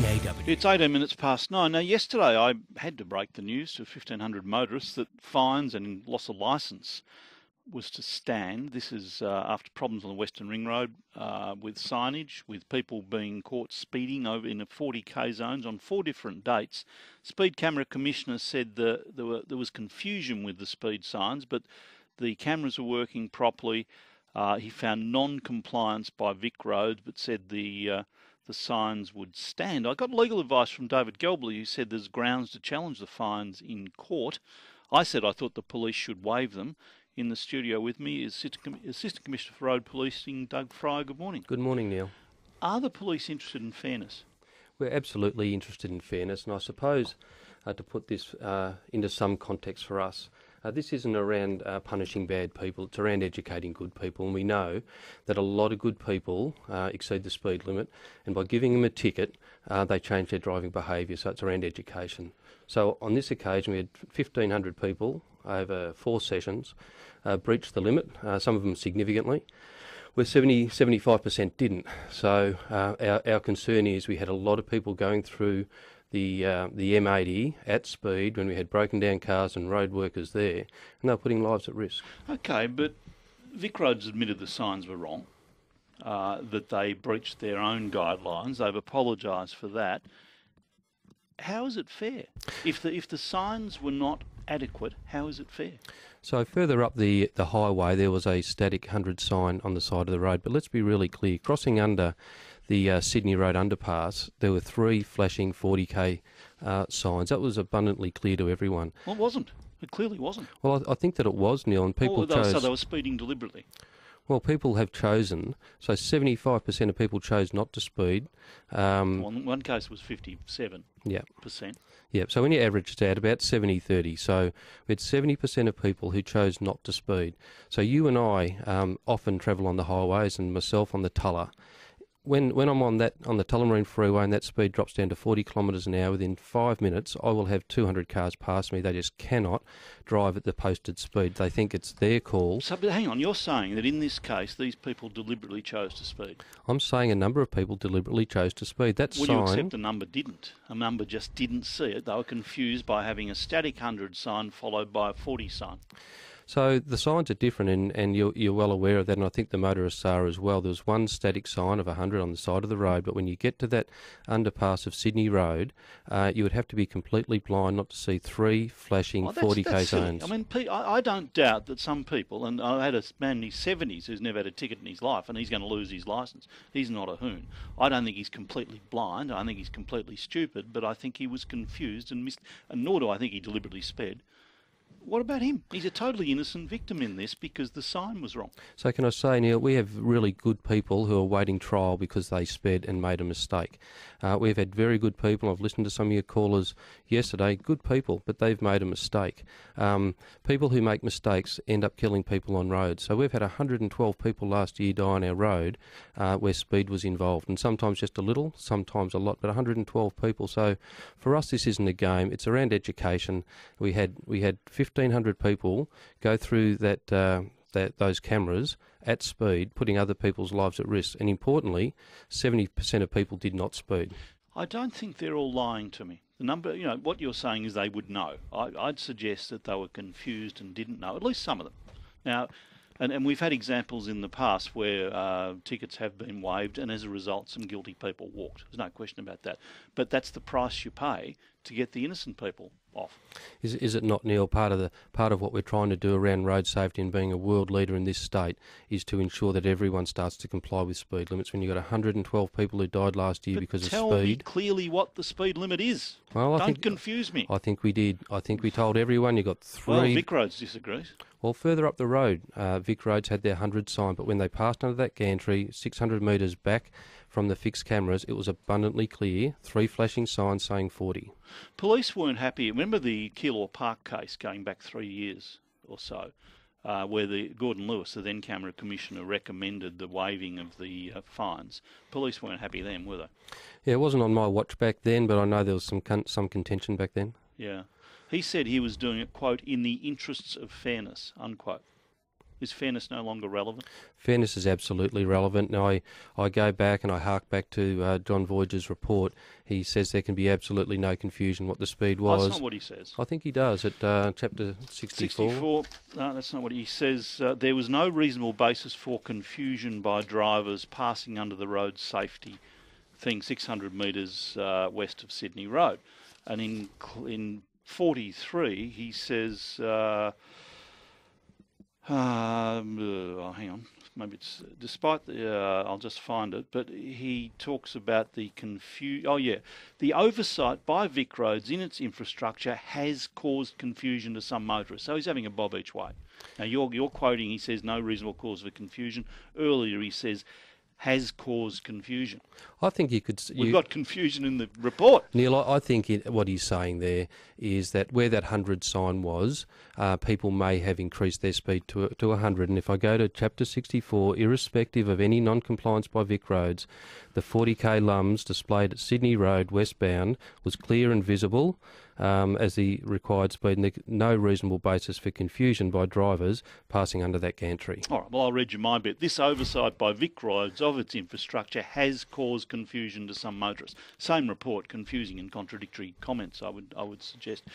CAW. It's 18 minutes past 9. Now, yesterday I had to break the news to 1,500 motorists that fines and loss of licence was to stand. This is after problems on the Western Ring Road with signage, with people being caught speeding over in the 40k zones on 4 different dates. Speed Camera Commissioner said there was confusion with the speed signs, but the cameras were working properly. He found non-compliance by Vic Roads, but said the signs would stand. I got legal advice from David Gelbley, who said there's grounds to challenge the fines in court. I said I thought the police should waive them. In the studio with me is Assistant Commissioner for Road Policing, Doug Fryer. Good morning. Good morning, Neil. Are the police interested in fairness? We're absolutely interested in fairness, and I suppose to put this into some context for us, this isn't around punishing bad people, it's around educating good people, and we know that a lot of good people exceed the speed limit, and by giving them a ticket, they change their driving behaviour, so it's around education. So on this occasion we had 1,500 people over 4 sessions breach the limit, some of them significantly, where 75% didn't. So our concern is we had a lot of people going through the M80 at speed when we had broken down cars and road workers there, and they were putting lives at risk. Okay, but Vic Roads admitted the signs were wrong, that they breached their own guidelines. They've apologised for that. How is it fair? If the signs were not adequate, how is it fair? So further up the highway there was a static 100 sign on the side of the road, but let's be really clear, crossing under the Sydney Road underpass there were 3 flashing 40k signs. That was abundantly clear to everyone. Well, it wasn't. It clearly wasn't. Well, I think that it was, Neil, and people chose... So they were speeding deliberately? Well, people have chosen, so 75% of people chose not to speed. Well, in one case it was 57%. Yeah. Yeah, so when you average it out, about 70-30. So we had 70% of people who chose not to speed. So you and I often travel on the highways, and myself on the Tulla. When I'm on the Tullamarine Freeway and that speed drops down to 40 kilometres an hour, within 5 minutes I will have 200 cars past me. They just cannot drive at the posted speed. They think it's their call. So, but hang on, you're saying that in this case these people deliberately chose to speed? I'm saying a number of people deliberately chose to speed. That Would you accept a number didn't? A number just didn't see it. They were confused by having a static 100 sign followed by a 40 sign. So the signs are different, and you're well aware of that, and I think the motorists are as well. There was one static sign of 100 on the side of the road, but when you get to that underpass of Sydney Road, you would have to be completely blind not to see 3 flashing 40k zones. I mean, I don't doubt that some people, and I had a man in his 70s who's never had a ticket in his life, and he's going to lose his licence. He's not a hoon. I don't think he's completely blind. I think he's completely stupid, but I think he was confused and missed, and nor do I think he deliberately sped. What about him? He's a totally innocent victim in this because the sign was wrong. So can I say, Neil, we have really good people who are waiting trial because they sped and made a mistake. We've had very good people. I've listened to some of your callers yesterday. Good people, but they've made a mistake. People who make mistakes end up killing people on roads. So we've had 112 people last year die on our road where speed was involved, and sometimes just a little, sometimes a lot, but 112 people. So for us, this isn't a game. It's around education. We had 1,500 people go through those cameras at speed, putting other people's lives at risk. And importantly, 70% of people did not speed. I don't think they're all lying to me. The number, what you're saying is they would know. I'd suggest that they were confused and didn't know, at least some of them. Now, and we've had examples in the past where tickets have been waived and as a result some guilty people walked. There's no question about that. But that's the price you pay to get the innocent people off. Is it not, Neil, part of what we're trying to do around road safety and being a world leader in this state is to ensure that everyone starts to comply with speed limits? When you've got 112 people who died last year because of speed... Tell me clearly what the speed limit is. Well, Don't confuse me. I think we did. I think we told everyone. You got 3... Well, Vic Roads disagrees. Well, further up the road, Vic Roads had their 100 sign, but when they passed under that gantry, 600 metres back from the fixed cameras, it was abundantly clear, 3 flashing signs saying 40. Police weren't happy. Remember the Keilor Park case going back 3 years or so, where the Gordon Lewis, the then Camera Commissioner, recommended the waiving of the fines. Police weren't happy then, were they? Yeah, it wasn't on my watch back then, but I know there was some contention back then. Yeah. He said he was doing it, quote, in the interests of fairness, unquote. Is fairness no longer relevant? Fairness is absolutely relevant. Now, I go back and I hark back to John Voyager's report. He says there can be absolutely no confusion what the speed was. That's not what he says. I think he does at chapter 64. 64, no, that's not what he says. There was no reasonable basis for confusion by drivers passing under the road safety thing 600 metres west of Sydney Road. And in 43, he says... hang on, maybe it's despite the. I'll just find it. But he talks about the the oversight by Vic Roads in its infrastructure has caused confusion to some motorists. So he's having a bob each way. Now you're quoting. He says no reasonable cause for confusion. Earlier he says has caused confusion. I think you could. We've got confusion in the report. Neil, I think what he's saying there is that where that 100 sign was, people may have increased their speed to 100. And if I go to chapter 64, irrespective of any non-compliance by Vic Roads, the 40k lums displayed at Sydney Road westbound was clear and visible as the required speed, and no reasonable basis for confusion by drivers passing under that gantry. All right, well, I'll read you my bit. This oversight by Vic Roads of its infrastructure has caused confusion to some motorists. Same report, confusing and contradictory comments, I would suggest.